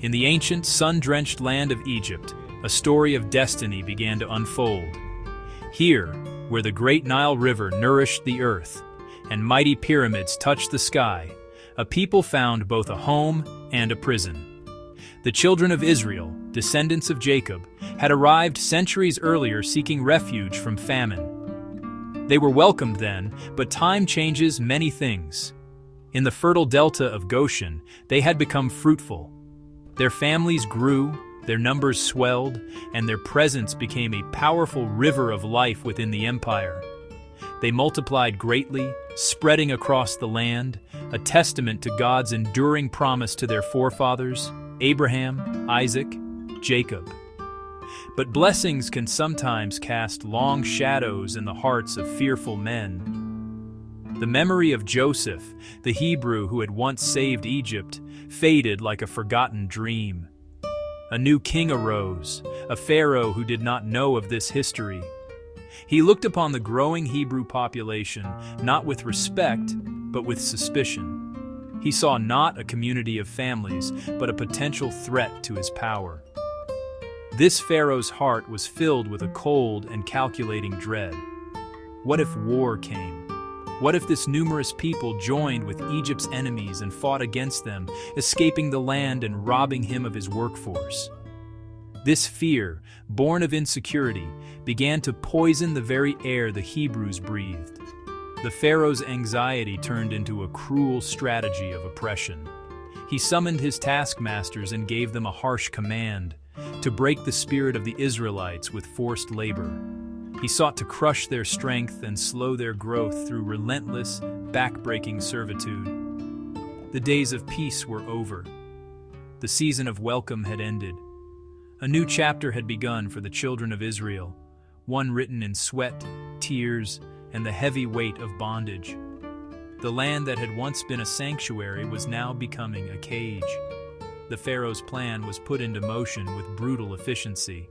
In the ancient, sun-drenched land of Egypt, a story of destiny began to unfold. Here, where the great Nile River nourished the earth, and mighty pyramids touched the sky, a people found both a home and a prison. The children of Israel, descendants of Jacob, had arrived centuries earlier seeking refuge from famine. They were welcomed then, but time changes many things. In the fertile delta of Goshen, they had become fruitful. Their families grew, their numbers swelled, and their presence became a powerful river of life within the empire. They multiplied greatly, spreading across the land, a testament to God's enduring promise to their forefathers, Abraham, Isaac, Jacob. But blessings can sometimes cast long shadows in the hearts of fearful men. The memory of Joseph, the Hebrew who had once saved Egypt, faded like a forgotten dream. A new king arose, a Pharaoh who did not know of this history. He looked upon the growing Hebrew population not with respect, but with suspicion. He saw not a community of families, but a potential threat to his power. This Pharaoh's heart was filled with a cold and calculating dread. What if war came? What if this numerous people joined with Egypt's enemies and fought against them, escaping the land and robbing him of his workforce? This fear, born of insecurity, began to poison the very air the Hebrews breathed. The Pharaoh's anxiety turned into a cruel strategy of oppression. He summoned his taskmasters and gave them a harsh command: to break the spirit of the Israelites with forced labor. He sought to crush their strength and slow their growth through relentless, back-breaking servitude. The days of peace were over. The season of welcome had ended. A new chapter had begun for the children of Israel, one written in sweat, tears, and the heavy weight of bondage. The land that had once been a sanctuary was now becoming a cage. The Pharaoh's plan was put into motion with brutal efficiency.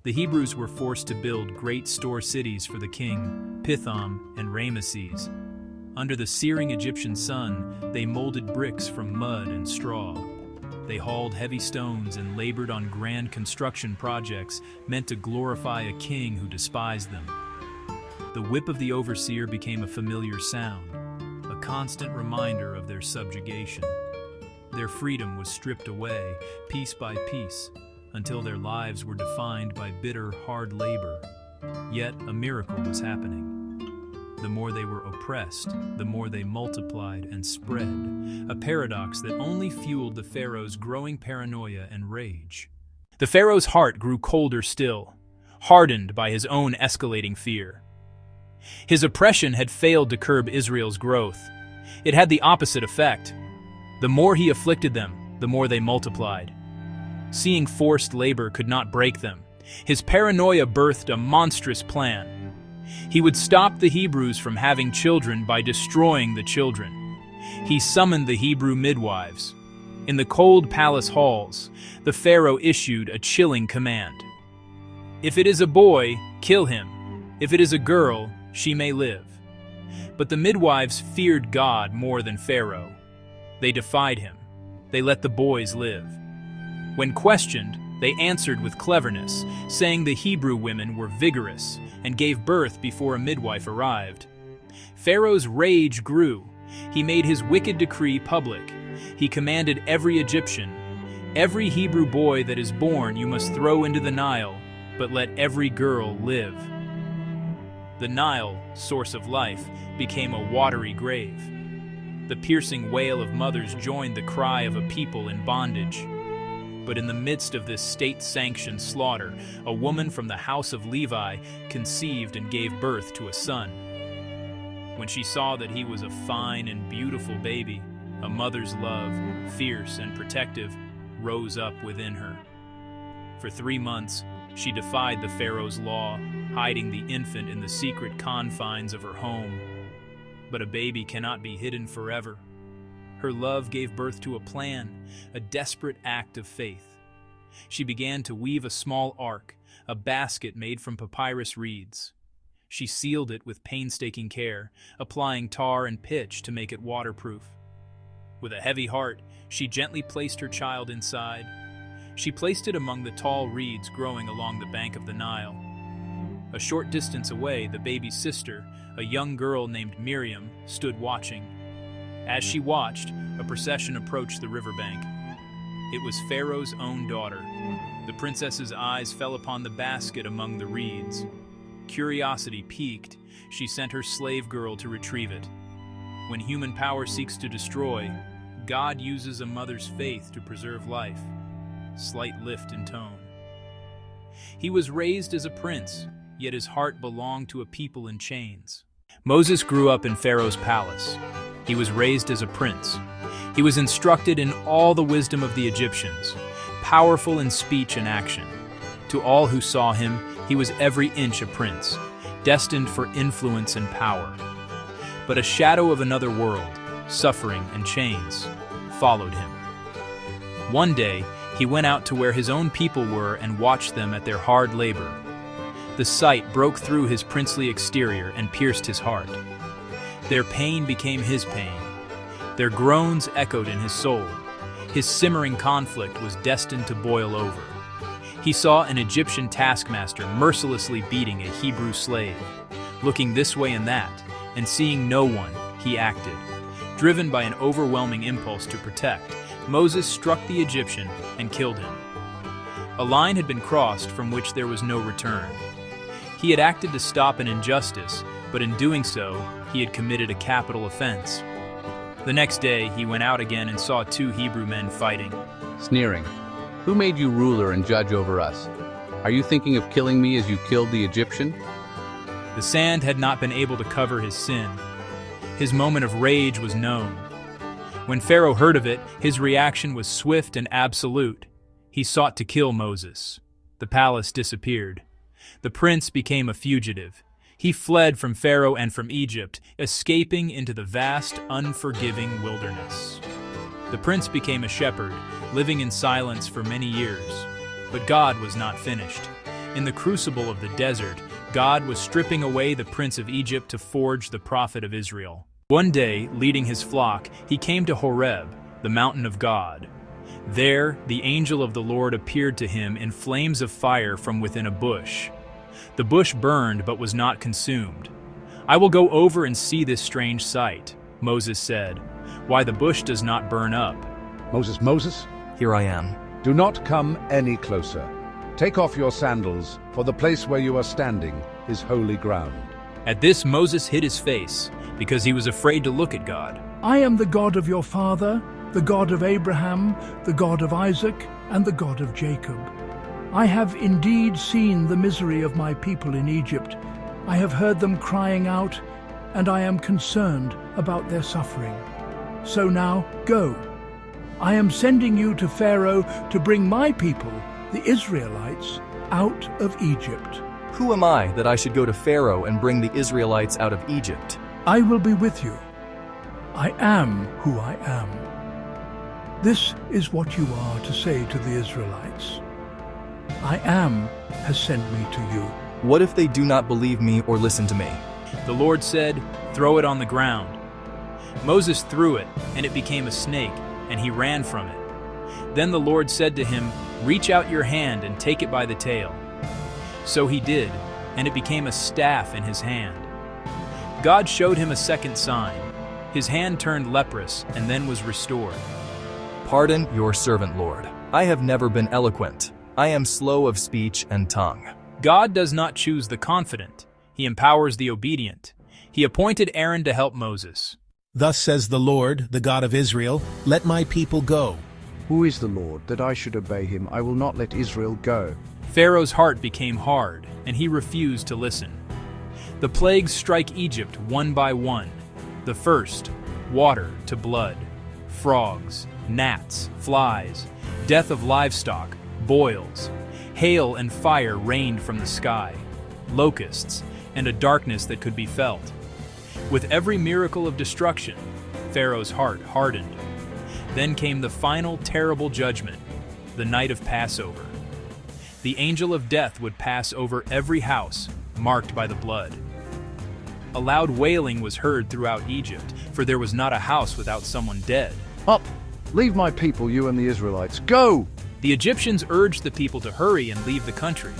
The Hebrews were forced to build great store cities for the king, Pithom and Ramesses. Under the searing Egyptian sun, they molded bricks from mud and straw. They hauled heavy stones and labored on grand construction projects meant to glorify a king who despised them. The whip of the overseer became a familiar sound, a constant reminder of their subjugation. Their freedom was stripped away, piece by piece, until their lives were defined by bitter, hard labor. Yet a miracle was happening. The more they were oppressed, the more they multiplied and spread, a paradox that only fueled the Pharaoh's growing paranoia and rage. The Pharaoh's heart grew colder still, hardened by his own escalating fear. His oppression had failed to curb Israel's growth. It had the opposite effect. The more he afflicted them, the more they multiplied. Seeing forced labor could not break them, his paranoia birthed a monstrous plan. He would stop the Hebrews from having children by destroying the children. He summoned the Hebrew midwives. In the cold palace halls, the Pharaoh issued a chilling command. If it is a boy, kill him. If it is a girl, she may live. But the midwives feared God more than Pharaoh. They defied him. They let the boys live. When questioned, they answered with cleverness, saying the Hebrew women were vigorous and gave birth before a midwife arrived. Pharaoh's rage grew. He made his wicked decree public. He commanded every Egyptian, "Every Hebrew boy that is born you must throw into the Nile, but let every girl live." The Nile, source of life, became a watery grave. The piercing wail of mothers joined the cry of a people in bondage. But in the midst of this state-sanctioned slaughter, a woman from the house of Levi conceived and gave birth to a son. When she saw that he was a fine and beautiful baby, a mother's love, fierce and protective, rose up within her. For 3 months, she defied the Pharaoh's law, hiding the infant in the secret confines of her home. But a baby cannot be hidden forever. Her love gave birth to a plan, a desperate act of faith. She began to weave a small ark, a basket made from papyrus reeds. She sealed it with painstaking care, applying tar and pitch to make it waterproof. With a heavy heart, she gently placed her child inside. She placed it among the tall reeds growing along the bank of the Nile. A short distance away, the baby's sister, a young girl named Miriam, stood watching. As she watched, a procession approached the riverbank. It was Pharaoh's own daughter. The princess's eyes fell upon the basket among the reeds. Curiosity piqued, she sent her slave girl to retrieve it. When human power seeks to destroy, God uses a mother's faith to preserve life. Slight lift in tone. He was raised as a prince, yet his heart belonged to a people in chains. Moses grew up in Pharaoh's palace. He was raised as a prince. He was instructed in all the wisdom of the Egyptians, powerful in speech and action. To all who saw him, he was every inch a prince, destined for influence and power. But a shadow of another world, suffering and chains, followed him. One day, he went out to where his own people were and watched them at their hard labor. The sight broke through his princely exterior and pierced his heart. Their pain became his pain. Their groans echoed in his soul. His simmering conflict was destined to boil over. He saw an Egyptian taskmaster mercilessly beating a Hebrew slave. Looking this way and that, and seeing no one, he acted. Driven by an overwhelming impulse to protect, Moses struck the Egyptian and killed him. A line had been crossed from which there was no return. He had acted to stop an injustice, but in doing so, he had committed a capital offense. The next day, he went out again and saw two Hebrew men fighting. Sneering, "Who made you ruler and judge over us? Are you thinking of killing me as you killed the Egyptian?" The sand had not been able to cover his sin. His moment of rage was known. When Pharaoh heard of it, his reaction was swift and absolute. He sought to kill Moses. The palace disappeared. The prince became a fugitive. He fled from Pharaoh and from Egypt, escaping into the vast, unforgiving wilderness. The prince became a shepherd, living in silence for many years. But God was not finished. In the crucible of the desert, God was stripping away the prince of Egypt to forge the prophet of Israel. One day, leading his flock, he came to Horeb, the mountain of God. There, the angel of the Lord appeared to him in flames of fire from within a bush. The bush burned but was not consumed. "I will go over and see this strange sight," Moses said. "Why the bush does not burn up." Moses, Here I am. do not come any closer. Take off your sandals, for the place where you are standing is holy ground. At this, Moses hid his face, because he was afraid to look at God. I am the God of your father, the God of Abraham, the God of Isaac, and the God of Jacob. I have indeed seen the misery of my people in Egypt. I have heard them crying out, and I am concerned about their suffering. So now, go. I am sending you to Pharaoh to bring my people, the Israelites, out of Egypt. Who am I that I should go to Pharaoh and bring the Israelites out of Egypt? I will be with you. I am who I am. This is what you are to say to the Israelites. I am has sent me to you. What if they do not believe me or listen to me? The Lord said, "Throw it on the ground." Moses threw it, and it became a snake, and he ran from it. Then the Lord said to him, "Reach out your hand and take it by the tail." So he did, and it became a staff in his hand. God showed him a second sign. His hand turned leprous and then was restored. Pardon your servant, Lord. I have never been eloquent. I am slow of speech and tongue. God does not choose the confident. He empowers the obedient. He appointed Aaron to help Moses. Thus says the Lord, the God of Israel, let my people go. Who is the Lord, that I should obey him? I will not let Israel go. Pharaoh's heart became hard, and he refused to listen. The plagues strike Egypt one by one. The first, water to blood, frogs, gnats, flies, death of livestock, boils, hail and fire rained from the sky, locusts, and a darkness that could be felt. With every miracle of destruction, Pharaoh's heart hardened. Then came the final terrible judgment, the night of Passover. The angel of death would pass over every house, marked by the blood. A loud wailing was heard throughout Egypt, for there was not a house without someone dead. Up! Leave my people, you and the Israelites. Go! The Egyptians urged the people to hurry and leave the country,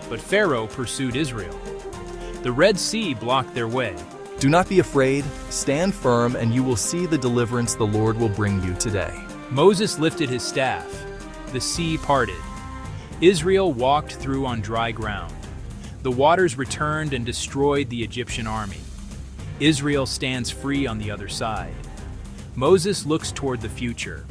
but Pharaoh pursued Israel. The Red Sea blocked their way. Do not be afraid, stand firm, and you will see the deliverance the Lord will bring you today. Moses lifted his staff. The sea parted. Israel walked through on dry ground. The waters returned and destroyed the Egyptian army. Israel stands free on the other side. Moses looks toward the future.